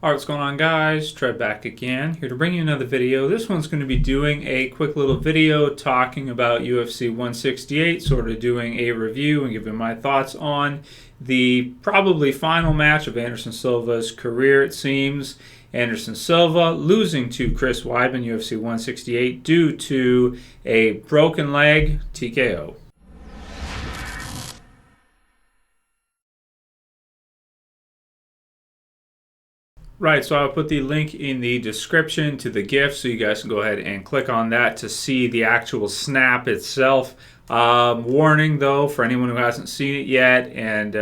Alright, what's going on, guys? Trev back again, here to bring you another video. This one's going to be doing a quick little video talking about UFC 168, sort of doing a review and giving my thoughts on the probably final match of Anderson Silva's career, it seems. Anderson Silva losing to Chris Weidman, UFC 168, due to a broken leg TKO. Right, so I'll put the link in the description to the GIF so you guys can go ahead and click on that to see the actual snap itself. Warning though, for anyone who hasn't seen it yet, and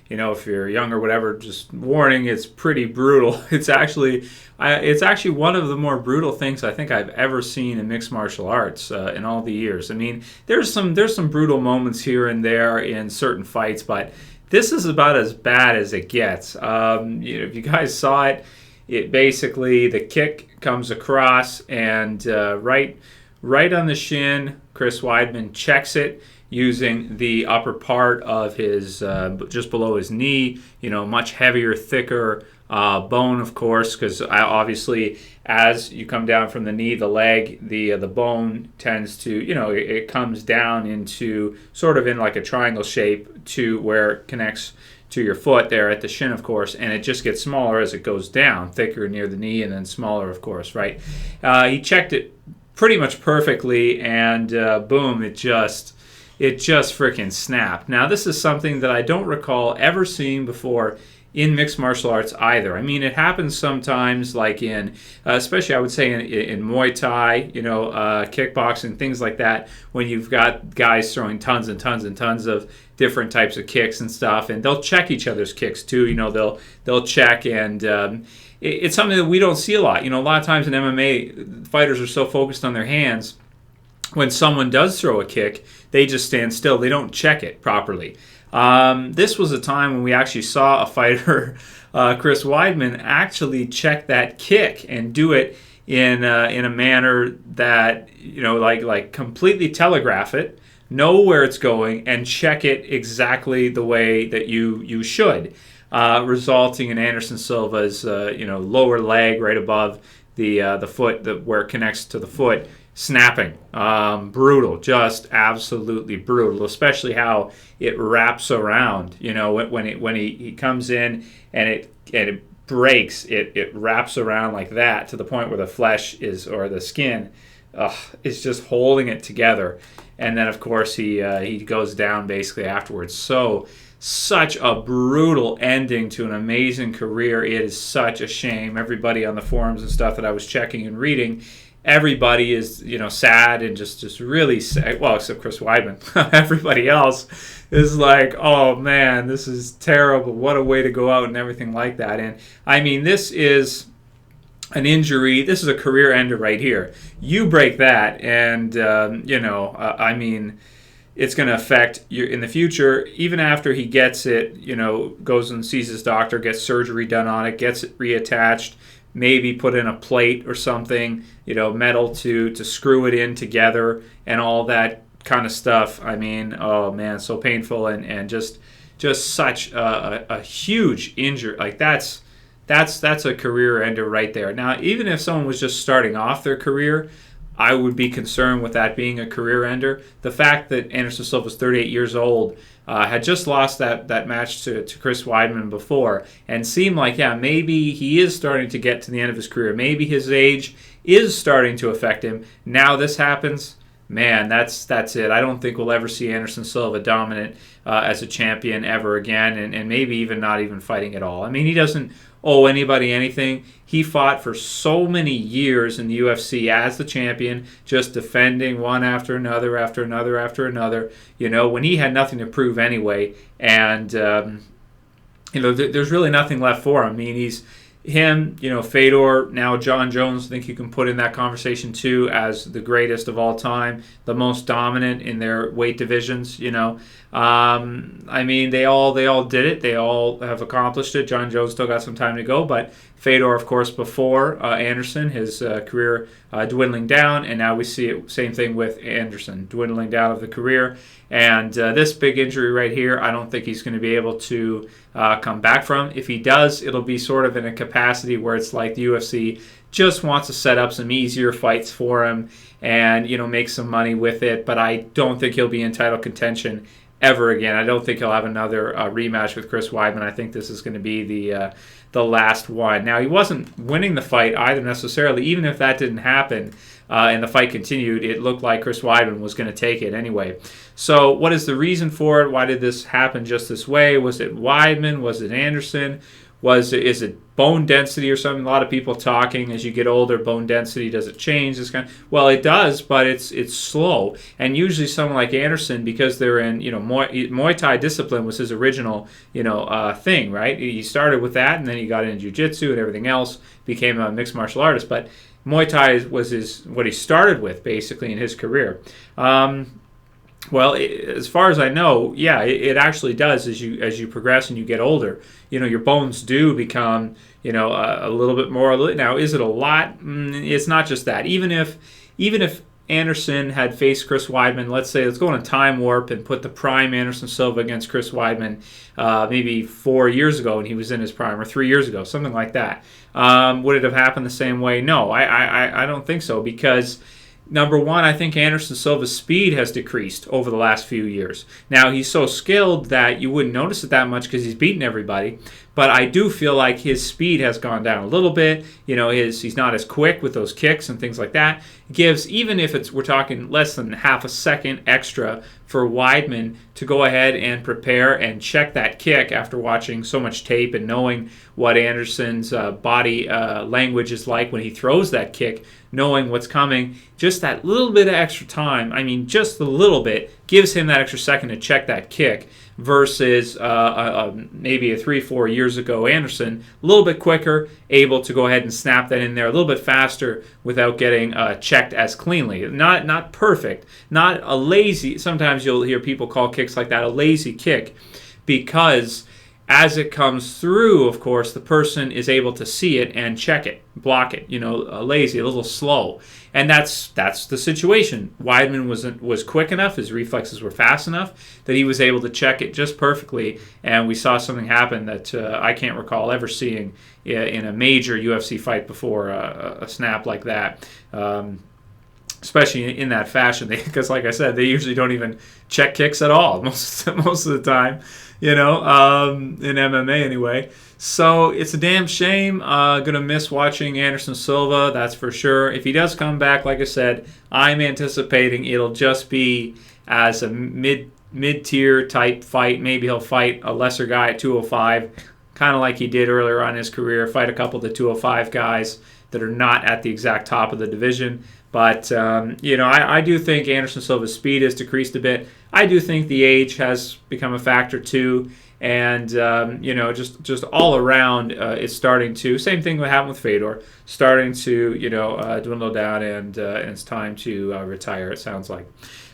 if you're young or whatever, just warning, it's pretty brutal. It's actually one of the more brutal things I think I've ever seen in mixed martial arts in all the years. I mean, there's some brutal moments here and there in certain fights, but this is about as bad as it gets. If you guys saw it, it basically, the kick comes across and right on the shin, Chris Weidman checks it using the upper part of his, just below his knee, much heavier, thicker bone, of course, because obviously as you come down from the knee, the leg, the bone tends to, it comes down into sort of in like a triangle shape to where it connects to your foot there at the shin, of course, and it just gets smaller as it goes down, thicker near the knee and then smaller, of course, right? He checked it pretty much perfectly, and boom, it just freaking snapped. Now, this is something that I don't recall ever seeing before in mixed martial arts either. I mean, it happens sometimes, like in, especially I would say in Muay Thai, kickboxing, things like that, when you've got guys throwing tons and tons and tons of different types of kicks and stuff, and they'll check each other's kicks too. They'll check, and it's something that we don't see a lot. A lot of times in MMA, fighters are so focused on their hands. When someone does throw a kick, they just stand still. They don't check it properly. This was a time when we actually saw a fighter, Chris Weidman, actually check that kick and do it in a manner that, like completely telegraph it, know where it's going, and check it exactly the way that you should, resulting in Anderson Silva's lower leg right above the foot, where it connects to the foot, snapping. Brutal, just absolutely brutal, especially how it wraps around, when he comes in and it breaks, it wraps around like that to the point where the flesh is, or the skin is just holding it together, and then of course he goes down basically afterwards. Such a brutal ending to an amazing career. It is such a shame. Everybody on the forums and stuff that I was checking and reading, everybody is, sad and just really sad. Well, except Chris Weidman. Everybody else is like, oh man, this is terrible. What a way to go out and everything like that. And I mean, this is an injury. This is a career ender right here. You break that, and I mean, it's going to affect you in the future, even after he gets it, goes and sees his doctor, gets surgery done on it, gets it reattached, maybe put in a plate or something, metal to screw it in together and all that kind of stuff. I mean, oh man, so painful and just such a huge injury. Like that's a career ender right there. Now, even if someone was just starting off their career, I would be concerned with that being a career ender. The fact that Anderson Silva was 38 years old, had just lost that match to Chris Weidman before, and seemed like, yeah, maybe he is starting to get to the end of his career. Maybe his age is starting to affect him. Now this happens, man, that's it. I don't think we'll ever see Anderson Silva dominant as a champion ever again, and maybe even not even fighting at all. I mean, he doesn't owe anybody anything. He fought for so many years in the UFC as the champion, just defending one after another, after another, after another, when he had nothing to prove anyway. And, there's really nothing left for him. I mean, he's him, Fedor, now John Jones, I think you can put in that conversation too as the greatest of all time, the most dominant in their weight divisions, I mean, they all did it. They all have accomplished it. John Jones still got some time to go, but Fedor, of course, before Anderson, his career dwindling down, and now we see it same thing with Anderson, dwindling down of the career. And this big injury right here, I don't think he's going to be able to come back from. If he does, it'll be sort of in a capacity where it's like the UFC just wants to set up some easier fights for him and make some money with it. But I don't think he'll be in title contention ever again. I don't think he'll have another rematch with Chris Weidman. I think this is going to be the last one. Now, he wasn't winning the fight either necessarily. Even if that didn't happen and the fight continued, it looked like Chris Weidman was going to take it anyway. So what is the reason for it? Why did this happen just this way? Was it Weidman? Was it Anderson? Is it bone density or something? A lot of people talking as you get older, bone density, does it change? Well, it does, but it's slow. And usually someone like Anderson, because they're in Muay Thai discipline was his original thing, right? He started with that, and then he got into jiu-jitsu and everything else, became a mixed martial artist. But Muay Thai was what he started with basically in his career. Well, as far as I know, yeah, it actually does as you progress and you get older. Your bones do become, a little bit more. Now, is it a lot? It's not just that. Even if Anderson had faced Chris Weidman, let's go on a time warp and put the prime Anderson Silva against Chris Weidman maybe 4 years ago when he was in his prime, or 3 years ago, something like that. Would it have happened the same way? No, I don't think so, because number one, I think Anderson Silva's speed has decreased over the last few years. Now, he's so skilled that you wouldn't notice it that much because he's beaten everybody. But I do feel like his speed has gone down a little bit. He's not as quick with those kicks and things like that. Even if we're talking less than half a second extra for Weidman to go ahead and prepare and check that kick after watching so much tape and knowing what Anderson's body language is like when he throws that kick, knowing what's coming, just that little bit of extra time, just a little bit, gives him that extra second to check that kick versus maybe a 3-4 years ago Anderson, a little bit quicker, able to go ahead and snap that in there a little bit faster without getting checked as cleanly. Not perfect, not a lazy, sometimes you'll hear people call kicks like that a lazy kick, because as it comes through, of course, the person is able to see it and check it, block it, lazy, a little slow. And that's the situation. Weidman was quick enough, his reflexes were fast enough that he was able to check it just perfectly, and we saw something happen that I can't recall ever seeing in a major UFC fight before, a snap like that. Especially in that fashion, because like I said, they usually don't even check kicks at all most of the time, in MMA anyway. So it's a damn shame. Gonna miss watching Anderson Silva, that's for sure. If he does come back, like I said, I'm anticipating it'll just be as a mid-tier type fight. Maybe he'll fight a lesser guy at 205, kind of like he did earlier on in his career, fight a couple of the 205 guys that are not at the exact top of the division. But, I do think Anderson Silva's speed has decreased a bit. I do think the age has become a factor too. And, just all around, it's starting to, same thing that happened with Fedor, starting to, dwindle down, and it's time to retire, it sounds like.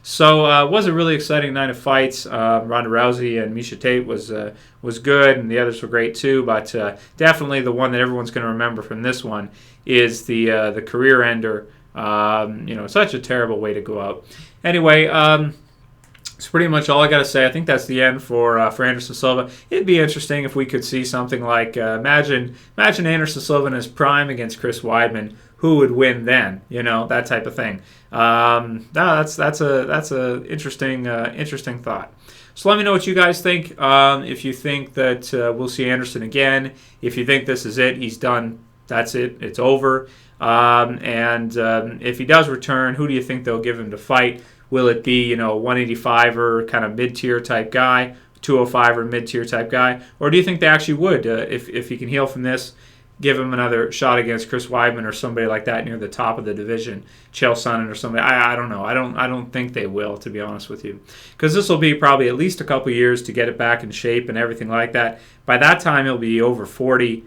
So it was a really exciting night of fights. Ronda Rousey and Miesha Tate was good, and the others were great too. But definitely the one that everyone's going to remember from this one is the career ender. Such a terrible way to go out. Anyway, it's pretty much all I got to say. I think that's the end for Anderson Silva. It'd be interesting if we could see something like imagine Anderson Silva in his prime against Chris Weidman. Who would win then? That type of thing. That's a interesting thought. So let me know what you guys think. If you think that we'll see Anderson again, if you think this is it, he's done. That's it. It's over. And if he does return, who do you think they'll give him to fight? Will it be, 185er kind of mid-tier type guy, 205er mid-tier type guy? Or do you think they actually would, if he can heal from this, give him another shot against Chris Weidman or somebody like that near the top of the division, Chael Sonnen or somebody? I don't know. I don't think they will, to be honest with you. Because this will be probably at least a couple years to get it back in shape and everything like that. By that time, he'll be over 40,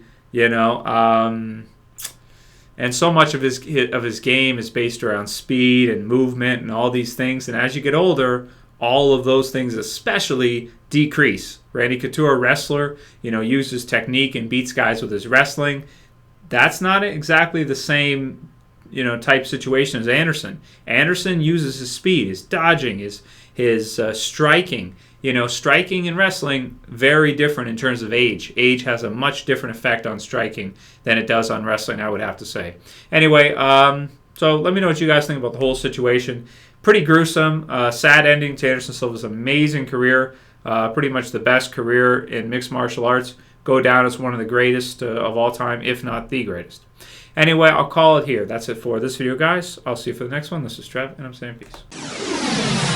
and so much of his game is based around speed and movement and all these things. And as you get older, all of those things especially decrease. Randy Couture, wrestler, uses technique and beats guys with his wrestling. That's not exactly the same, type situation as Anderson. Anderson uses his speed, his dodging, his striking. Striking and wrestling, very different in terms of age. Age has a much different effect on striking than it does on wrestling, I would have to say. Anyway, so let me know what you guys think about the whole situation. Pretty gruesome, sad ending to Anderson Silva's amazing career. Pretty much the best career in mixed martial arts. Go down as one of the greatest of all time, if not the greatest. Anyway, I'll call it here. That's it for this video, guys. I'll see you for the next one. This is Trev, and I'm saying peace.